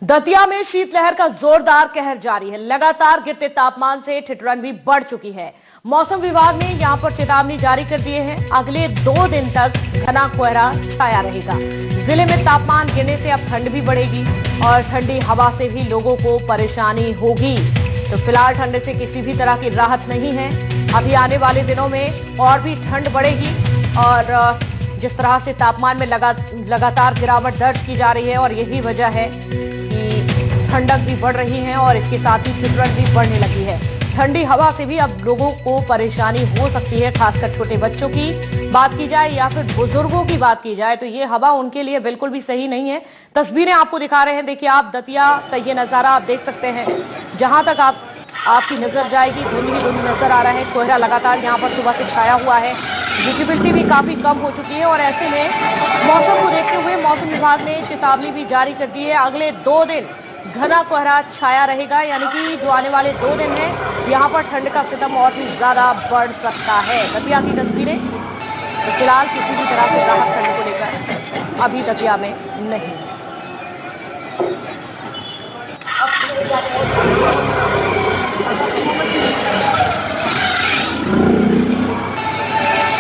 दतिया में शीतलहर का जोरदार कहर जारी है। लगातार गिरते तापमान से ठिठुरन भी बढ़ चुकी है। मौसम विभाग ने यहां पर चेतावनी जारी कर दी है। अगले 2 दिन तक घना कोहरा छाया रहेगा। जिले में तापमान गिरने से अब ठंड भी बढ़ेगी और ठंडी हवा से भी लोगों को परेशानी होगी। तो फिलहाल ठंड से किसी भी तरह की राहत नहीं है। अभी आने वाले दिनों में और भी ठंड बढ़ेगी और जिस तरह से तापमान में लगातार गिरावट दर्ज की जा रही है और यही वजह है कि ठंडक भी बढ़ रही है और इसके साथ ही ठिठुरन भी बढ़ने लगी है। ठंडी हवा से भी अब लोगों को परेशानी हो सकती है। खासकर छोटे बच्चों की बात की जाए या फिर बुजुर्गों की बात की जाए तो ये हवा उनके लिए बिल्कुल भी सही नहीं है। तस्वीरें आपको दिखा रहे हैं। देखिए आप दतिया का ये नजारा आप देख सकते हैं। जहां तक आपकी नजर जाएगी धुंध ही धुंध नजर आ रहा है। कोहरा लगातार यहाँ पर सुबह से छाया हुआ है। विजिबिलिटी भी काफी कम हो चुकी है और ऐसे में मौसम को देखते हुए मौसम विभाग ने चेतावनी भी जारी कर दी है। अगले 2 दिन घना कोहरा छाया रहेगा, यानी कि जो आने वाले 2 दिन है यहाँ पर ठंड का सितम और भी ज्यादा बढ़ सकता है। दतिया की तस्वीरें तो फिलहाल किसी भी तरह से राहत ठंड को लेकर अभी दतिया में नहीं।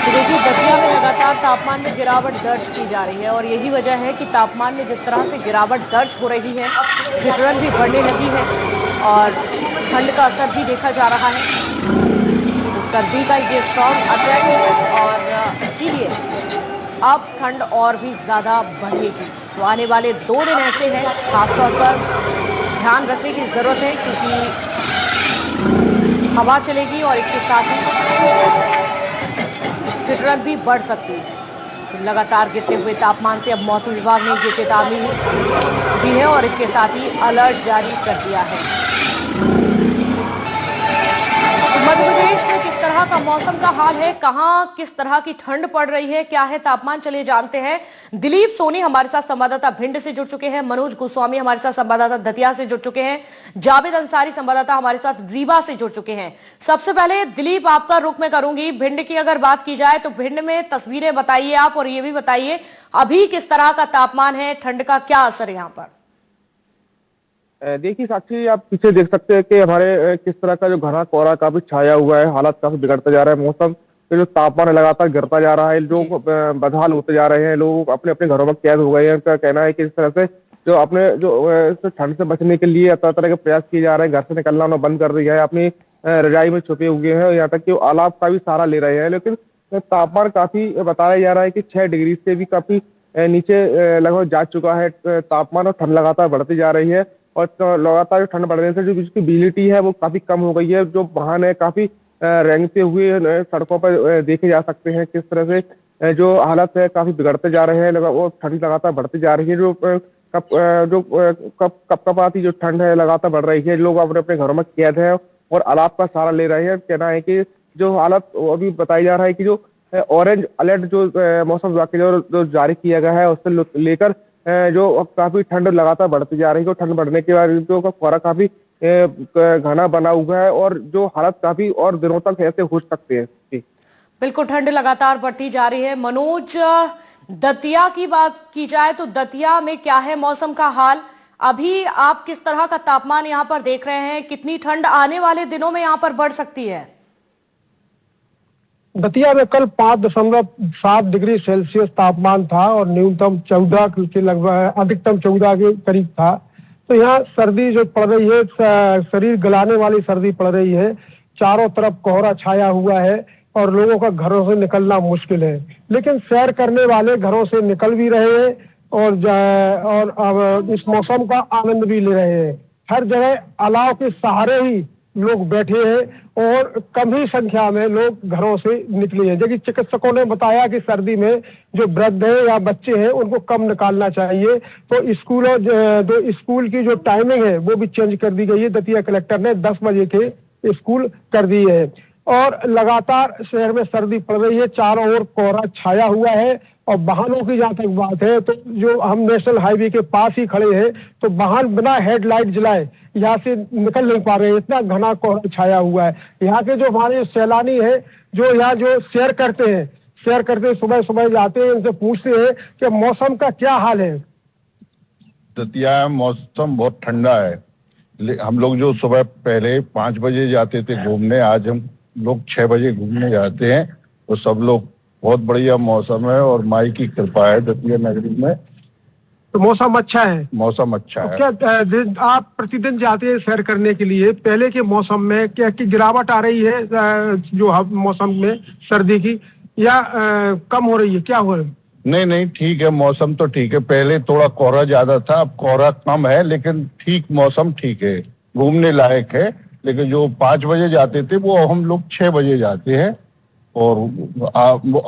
देखिए दतिया में लगातार तापमान में गिरावट दर्ज की जा रही है और यही वजह है कि तापमान में जिस तरह से गिरावट दर्ज हो रही है ठिठुरन भी बढ़ने लगी है और ठंड का असर भी देखा जा रहा है। तो सर्दी का ये स्ट्रॉन्ग अटैक है और इसीलिए अब ठंड और भी ज्यादा बढ़ेगी। तो आने वाले 2 दिन ऐसे हैं, खासतौर पर ध्यान रखने की जरूरत है क्योंकि हवा चलेगी और इसके साथ ही ठिठुरन भी बढ़ सकती है। तो लगातार गिरते हुए तापमान से अब मौसम विभाग ने ये चेतावनी दी है और इसके साथ ही अलर्ट जारी कर दिया है। तो मध्य प्रदेश में किस तरह का मौसम का हाल है, कहां किस तरह की ठंड पड़ रही है, क्या है तापमान, चलिए जानते हैं। दिलीप सोनी हमारे साथ संवाददाता भिंड से जुड़ चुके हैं, मनोज गोस्वामी हमारे साथ संवाददाता दतिया से जुड़ चुके हैं, जावेद अंसारी संवाददाता हमारे साथ रीवा से जुड़ चुके हैं। सबसे पहले दिलीप आपका रुख में करूंगी। भिंड की अगर बात की जाए तो भिंड में तस्वीरें बताइए आप और ये भी बताइए अभी किस तरह का तापमान है, ठंड का क्या असर है यहाँ पर। देखिए साक्षी, आप पीछे देख सकते हैं कि हमारे किस तरह का जो घना कोहरा काफी छाया हुआ है। हालात काफी बिगड़ता जा रहा है। मौसम के जो तापमान है लगातार गिरता जा रहा है। लोग बदहाल होते जा रहे हैं। लोग अपने अपने घरों में कैद हो गए हैं। उनका कहना है कि इस तरह से जो अपने जो ठंड से बचने के लिए तरह तरह के प्रयास किए जा रहे हैं। घर से निकलना उन्होंने बंद कर दिया है। अपनी रजाई में छुपे हुए हैं। यहाँ तक कि अलाव का भी सहारा ले रहे हैं। लेकिन तापमान काफी बताया जा रहा है कि 6 डिग्री से भी काफी नीचे लगभग जा चुका है तापमान और ठंड लगातार बढ़ती जा रही है। और लगातार ठंड बढ़ने से जो जिसकी विजिबिलिटी है वो काफी कम हो गई है। जो वाहन है काफी रेंगते हुए सड़कों पर देखे जा सकते हैं। किस तरह से जो हालत है काफी बिगड़ते जा रहे हैं। वो ठंड लगातार बढ़ती जा रही है। जो कपकपाती जो ठंड है लगातार बढ़ रही है। लोग अपने अपने घरों में कैद है और अलाव का सहारा ले रहे हैं। कहना है कि जो हालत अभी बताया जा रहा है कि जो ऑरेंज अलर्ट जो मौसम विभाग के जो जारी किया गया है उससे लेकर जो काफी ठंड लगातार बढ़ती जा रही है। ठंड बढ़ने के बाद जो कोहरा काफी घना बना हुआ है और जो हालत काफी और दिनों तक ऐसे हो सकते हैं। बिल्कुल ठंड लगातार बढ़ती जा रही है। मनोज, दतिया की बात की जाए तो दतिया में क्या है मौसम का हाल, अभी आप किस तरह का तापमान यहाँ पर देख रहे हैं, कितनी ठंड आने वाले दिनों में यहाँ पर बढ़ सकती है? दतिया में कल 5.7 डिग्री सेल्सियस तापमान था और न्यूनतम 14 के लगभग, अधिकतम 14 के करीब था। तो यहाँ सर्दी जो पड़ रही है, शरीर गलाने वाली सर्दी पड़ रही है। चारों तरफ कोहरा छाया हुआ है और लोगों का घरों से निकलना मुश्किल है। लेकिन सैर करने वाले घरों से निकल भी रहे हैं और इस मौसम का आनंद भी ले रहे हैं। हर जगह अलाव के सहारे ही लोग बैठे हैं और कम ही संख्या में लोग घरों से निकले हैं। जबकि चिकित्सकों ने बताया कि सर्दी में जो वृद्ध हैं या बच्चे हैं उनको कम निकालना चाहिए। तो स्कूल की जो टाइमिंग है वो भी चेंज कर दी गई है। दतिया कलेक्टर ने 10 बजे के स्कूल कर दिए हैं और लगातार शहर में सर्दी पड़ रही है। चारों ओर कोहरा छाया हुआ है और वाहनों की जहाँ तक बात है तो जो हम नेशनल हाईवे के पास ही खड़े हैं तो वाहन बिना हेडलाइट जलाए यहाँ से निकल नहीं पा रहे हैं। इतना घना कोहरा छाया हुआ है। यहाँ के जो हमारे सैलानी है जो यहाँ जो सैर करते सुबह सुबह जाते हैं, उनसे पूछते हैं कि मौसम का क्या हाल है। दतिया में मौसम बहुत ठंडा है। हम लोग जो सुबह पहले 5 बजे जाते थे घूमने, आज हम लोग 6 बजे घूमने जाते हैं। तो सब लोग, बहुत बढ़िया मौसम है और माई की कृपा है दतिया नगरी में। तो मौसम अच्छा है? मौसम अच्छा है। क्या आप प्रतिदिन जाते हैं सैर करने के लिए? पहले के मौसम में क्या की गिरावट आ रही है जो मौसम में सर्दी की, या कम हो रही है, क्या हो रहा है? नहीं, ठीक है, मौसम तो ठीक है। पहले थोड़ा कोहरा ज्यादा था, अब कोहरा कम है, लेकिन ठीक, मौसम ठीक है, घूमने लायक है। लेकिन जो 5 बजे जाते थे वो हम लोग 6 बजे जाते हैं और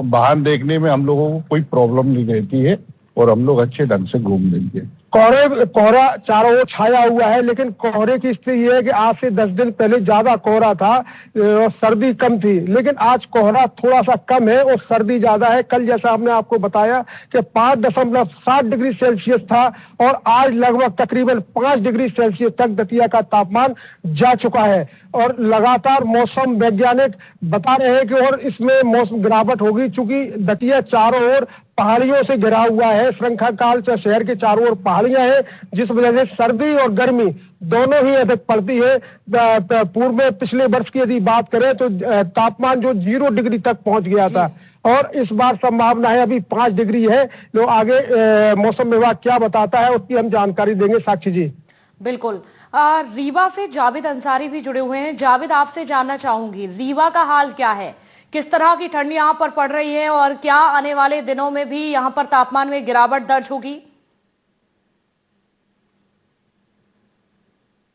वाहन देखने में हम लोगों को कोई प्रॉब्लम नहीं रहती है और हम लोग अच्छे ढंग से घूम लेंगे। कोहरा चारों ओर छाया हुआ है, लेकिन कोहरे की स्थिति ये है कि आज से 10 दिन पहले ज्यादा कोहरा था और सर्दी कम थी, लेकिन आज कोहरा थोड़ा सा कम है और सर्दी ज्यादा है। कल जैसा हमने आपको बताया कि 5.7 डिग्री सेल्सियस था और आज लगभग तकरीबन 5 डिग्री सेल्सियस तक दतिया का तापमान जा चुका है। और लगातार मौसम वैज्ञानिक बता रहे हैं कि और इसमें मौसम गिरावट होगी, चूंकि दतिया चारों ओर पहाड़ियों से घिरा हुआ है। श्रृंखलाकाल से शहर के चारों ओर पहाड़ियां हैं, जिस वजह से सर्दी और गर्मी दोनों ही अधिक पड़ती है। पूर्व में पिछले वर्ष की यदि बात करें तो तापमान जो 0 डिग्री तक पहुंच गया था और इस बार संभावना है अभी 5 डिग्री है। तो आगे मौसम विभाग क्या बताता है उसकी हम जानकारी देंगे। साक्षी जी। बिल्कुल। रीवा से जावेद अंसारी भी जुड़े हुए हैं। जावेद, आपसे जानना चाहूंगी, रीवा का हाल क्या है? किस तरह की ठंड यहाँ पर पड़ रही है और क्या आने वाले दिनों में भी यहाँ पर तापमान में गिरावट दर्ज होगी?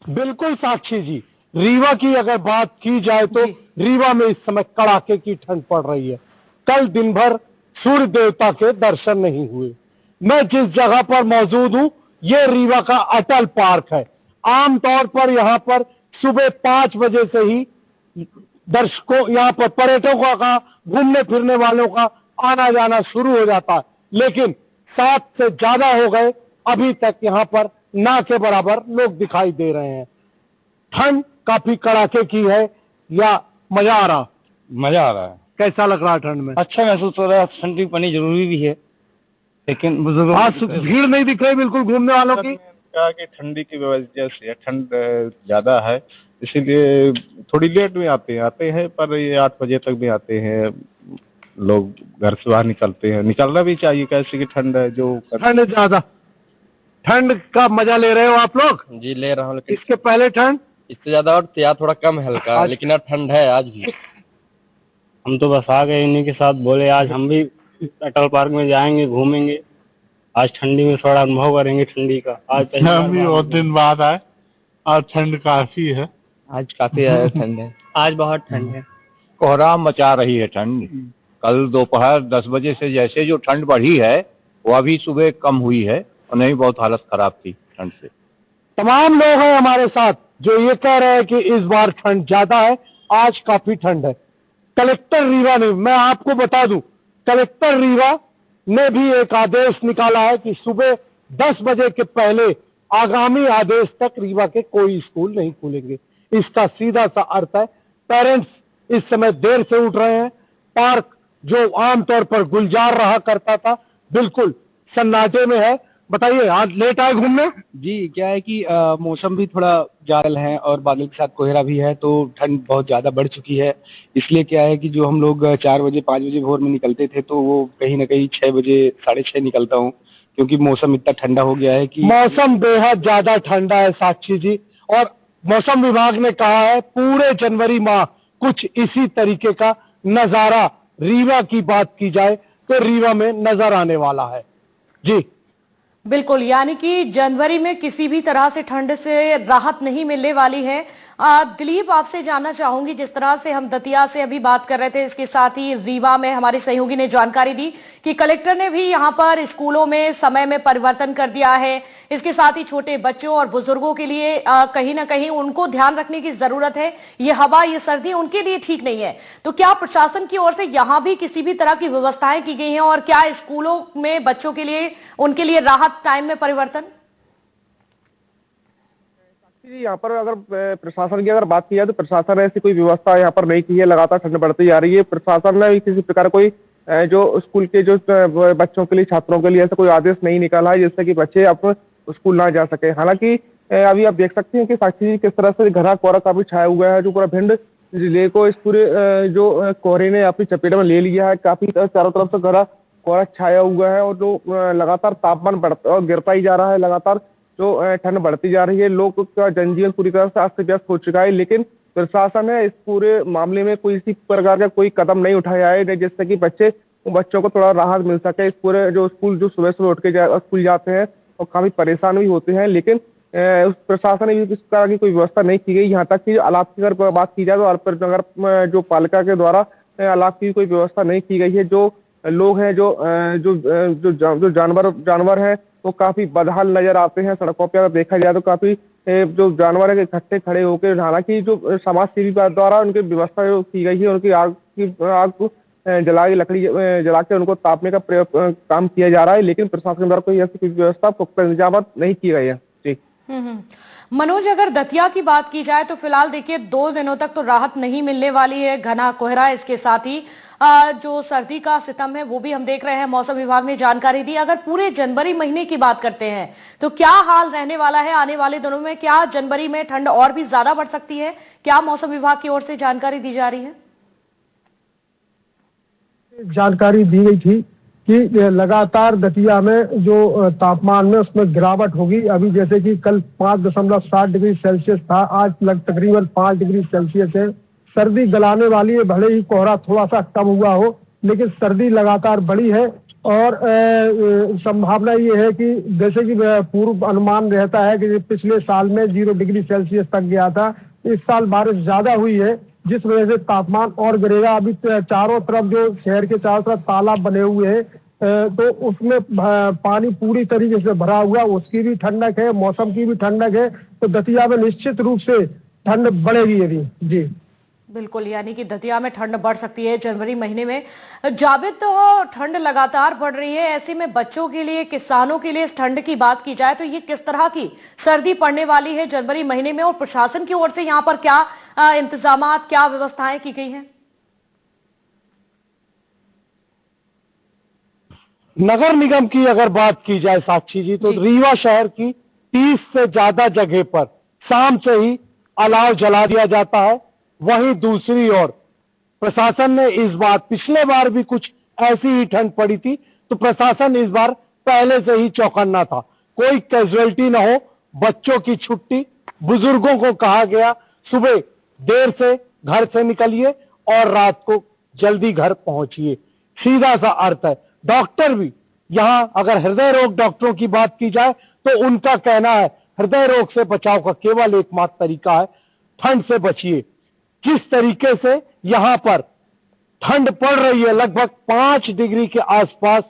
बिल्कुल साक्षी जी, रीवा की अगर बात की जाए तो रीवा में इस समय कड़ाके की ठंड पड़ रही है। कल दिन भर सूर्य देवता के दर्शन नहीं हुए। मैं जिस जगह पर मौजूद हूँ ये रीवा का अटल पार्क है। आमतौर पर यहाँ पर सुबह 5 बजे से ही दर्शकों, यहाँ पर पर्यटकों का, घूमने फिरने वालों का आना जाना शुरू हो जाता है, लेकिन 7 से ज्यादा हो गए, अभी तक यहाँ पर ना के बराबर लोग दिखाई दे रहे हैं। ठंड काफी कड़ाके की है या मजा आ रहा? मजा आ रहा है। कैसा लग रहा है ठंड में? अच्छा महसूस हो रहा है। ठंडी पानी जरूरी भी है, लेकिन बुजुर्गों आज भीड़ नहीं दिख रही बिल्कुल घूमने वालों की। कहा कि ठंडी की वजह से ठंड ज्यादा है, इसीलिए थोड़ी लेट में आते हैं पर ये 8 बजे तक भी आते हैं लोग। घर से बाहर निकलते हैं, निकलना भी चाहिए, कैसे कि ठंड है जो ठंड ज्यादा। ठंड का मजा ले रहे हो आप लोग? जी ले रहा हूँ, लेकिन इसके पहले ठंड इससे ज्यादा और यार थोड़ा कम है, हल्का, लेकिन अब ठंड है आज भी। हम तो बस आ गए इन्हीं के साथ, बोले आज हम भी अटल पार्क में जाएंगे, घूमेंगे, आज ठंडी में थोड़ा अनुभव करेंगे ठंडी का। आज हम भी बहुत दिन बाद आए और ठंड काफी है, आज काफी ज्यादा ठंड है, आज बहुत ठंड है। कोहराम मचा रही है ठंड। कल दोपहर 10 बजे से जैसे जो ठंड बढ़ी है वो अभी सुबह कम हुई है और नहीं बहुत हालत खराब थी ठंड से। तमाम लोग हैं हमारे साथ जो ये कह रहे हैं कि इस बार ठंड ज्यादा है, आज काफी ठंड है। कलेक्टर रीवा ने, मैं आपको बता दूं, कलेक्टर रीवा ने भी एक आदेश निकाला है कि सुबह 10 बजे के पहले आगामी आदेश तक रीवा के कोई स्कूल नहीं खुलेंगे। इसका सीधा सा अर्थ है पेरेंट्स इस समय देर से उठ रहे हैं। पार्क जो आमतौर पर गुलजार रहा करता था बिल्कुल सन्नाटे में है। बताइए, आज लेट आए घूमने? जी, क्या है कि मौसम भी थोड़ा जाल है और बादल के साथ कोहरा भी है, तो ठंड बहुत ज़्यादा बढ़ चुकी है। इसलिए क्या है कि जो हम लोग 4 बजे 5 बजे भोर में निकलते थे, तो वो कहीं ना कहीं 6 बजे 6:30 निकलता हूँ, क्योंकि मौसम इतना ठंडा हो गया है कि मौसम बेहद ज़्यादा ठंडा है साक्षी जी। और मौसम विभाग ने कहा है पूरे जनवरी माह कुछ इसी तरीके का नज़ारा, रीवा की बात की जाए तो रीवा में नजर आने वाला है। जी बिल्कुल, यानी कि जनवरी में किसी भी तरह से ठंड से राहत नहीं मिलने वाली है। दिलीप, आपसे जानना चाहूंगी, जिस तरह से हम दतिया से अभी बात कर रहे थे, इसके साथ ही रीवा में हमारे सहयोगी ने जानकारी दी कि कलेक्टर ने भी यहाँ पर स्कूलों में समय में परिवर्तन कर दिया है। इसके साथ ही छोटे बच्चों और बुजुर्गों के लिए कहीं ना कहीं उनको ध्यान रखने की जरूरत है। ये हवा, ये सर्दी उनके लिए ठीक नहीं है। तो क्या प्रशासन की ओर से यहाँ भी किसी भी तरह की व्यवस्थाएं की गई हैं और क्या स्कूलों में बच्चों के लिए, उनके लिए राहत टाइम में परिवर्तन? यहाँ पर अगर प्रशासन की अगर बात की जाए तो प्रशासन ने ऐसी कोई व्यवस्था यहाँ पर नहीं की है। लगातार ठंड बढ़ती जा रही है। प्रशासन ने किसी प्रकार कोई जो स्कूल के जो बच्चों के लिए, छात्रों के लिए ऐसा कोई आदेश नहीं निकाला है जिससे कि बच्चे अब स्कूल ना जा सके। हालांकि अभी आप देख सकते हैं कि साक्षी जी किस तरह से घना कोहरा काफी छाया हुआ है, जो पूरा भिंड जिले को इस पूरे जो कोहरे ने अपनी चपेट में ले लिया है। काफी चारों तरफ से घना कोहरा छाया हुआ है और जो लगातार तापमान बढ़ता और गिरता ही जा रहा है, लगातार जो ठंड बढ़ती जा रही है। लोग का जनजीवन पूरी तरह से अस्त व्यस्त हो चुका है, लेकिन प्रशासन है इस पूरे मामले में कोई इसी प्रकार का कोई कदम नहीं उठाया है जिससे कि बच्चों को थोड़ा राहत मिल सके। इस पूरे जो स्कूल जो सुबह सुबह उठ के स्कूल जाते हैं और काफी परेशान भी होते हैं, लेकिन उस प्रशासन ने भी इस तरह की कोई व्यवस्था नहीं की गई। यहाँ तक कि अलाव की अगर बात की जाए तो अल्पर नगर जो पालिका के द्वारा अलाव की कोई व्यवस्था नहीं की गई है। जो लोग हैं जो जानवर हैं वो काफी बदहाल नजर आते हैं सड़कों पर। अगर देखा जाए तो काफी जो जानवर है इकट्ठे खड़े होकर, हालांकि जो समाज सेवी द्वारा उनकी व्यवस्था जो की गई है, उनकी आग को जला के लकड़ी जला के उनको तापने का काम किया जा रहा है, लेकिन प्रशासन द्वारा कोई ऐसी व्यवस्था पुख्ता इंतजाम नहीं की गई है। जी मनोज, अगर दतिया की बात की जाए तो फिलहाल देखिए 2 दिनों तक तो राहत नहीं मिलने वाली है। घना कोहरा, इसके साथ ही जो सर्दी का सितम है वो भी हम देख रहे हैं। मौसम विभाग ने जानकारी दी। अगर पूरे जनवरी महीने की बात करते हैं तो क्या हाल रहने वाला है आने वाले दिनों में? क्या जनवरी में ठंड और भी ज्यादा बढ़ सकती है? क्या मौसम विभाग की ओर से जानकारी दी जा रही है? जानकारी दी गई थी कि लगातार दतिया में जो तापमान में उसमें गिरावट होगी। अभी जैसे कि कल 5.7 डिग्री सेल्सियस था, आज तकरीबन 5 डिग्री सेल्सियस है। सर्दी गलाने वाली है, भले ही कोहरा थोड़ा सा कम हुआ हो, लेकिन सर्दी लगातार बढ़ी है। और संभावना ये है कि जैसे कि पूर्व अनुमान रहता है कि पिछले साल में 0 डिग्री सेल्सियस तक गया था, इस साल बारिश ज्यादा हुई है जिस वजह से तापमान और गिरेगा। अभी चारों तरफ जो शहर के चारों तरफ तालाब बने हुए हैं तो उसमें पानी पूरी तरीके से भरा हुआ, उसकी भी ठंडक है, मौसम की भी ठंडक है। तो दतिया में निश्चित रूप से ठंड बढ़ेगी अभी। जी बिल्कुल, यानी कि दतिया में ठंड बढ़ सकती है जनवरी महीने में। जावेद, तो ठंड लगातार बढ़ रही है, ऐसे में बच्चों के लिए, किसानों के लिए इस ठंड की बात की जाए तो ये किस तरह की सर्दी पड़ने वाली है जनवरी महीने में, और प्रशासन की ओर से यहाँ पर क्या इंतजामात, क्या व्यवस्थाएं की गई हैं? नगर निगम की अगर बात की जाए साक्षी जी, तो रीवा शहर की 30 से ज्यादा जगह पर शाम से ही अलाव जला दिया जाता है। वहीं दूसरी ओर प्रशासन ने इस बार, पिछले बार भी कुछ ऐसी ही ठंड पड़ी थी, तो प्रशासन इस बार पहले से ही चौकन्ना था, कोई कैजुअलिटी न हो। बच्चों की छुट्टी, बुजुर्गों को कहा गया सुबह देर से घर से निकलिए और रात को जल्दी घर पहुंचिए, सीधा सा अर्थ है। डॉक्टर भी यहाँ, अगर हृदय रोग डॉक्टरों की बात की जाए तो उनका कहना है हृदय रोग से बचाव का केवल एकमात्र तरीका है ठंड से बचिए। किस तरीके से यहाँ पर ठंड पड़ रही है, लगभग 5 डिग्री के आसपास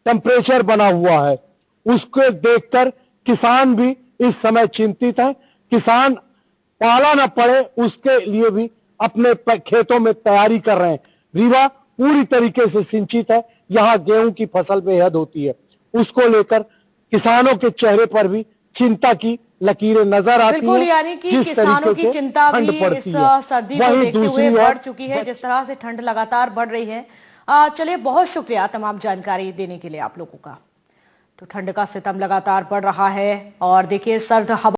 टेम्परेचर बना हुआ है, उसको देखकर किसान भी इस समय चिंतित है। किसान पाला न पड़े उसके लिए भी अपने खेतों में तैयारी कर रहे हैं। रीवा पूरी तरीके से सिंचित है, यहाँ गेहूं की फसल बेहद होती है, उसको लेकर किसानों के चेहरे पर भी चिंता की लकीरें नजर आती हैं। यानी कि किसानों की चिंता भी इस सर्दी को देखते हुए बढ़ चुकी है, जिस तरह से ठंड लगातार बढ़ रही है। चलिए, बहुत शुक्रिया तमाम जानकारी देने के लिए आप लोगों का। तो ठंड का सितम लगातार बढ़ रहा है और देखिए सर्द हवा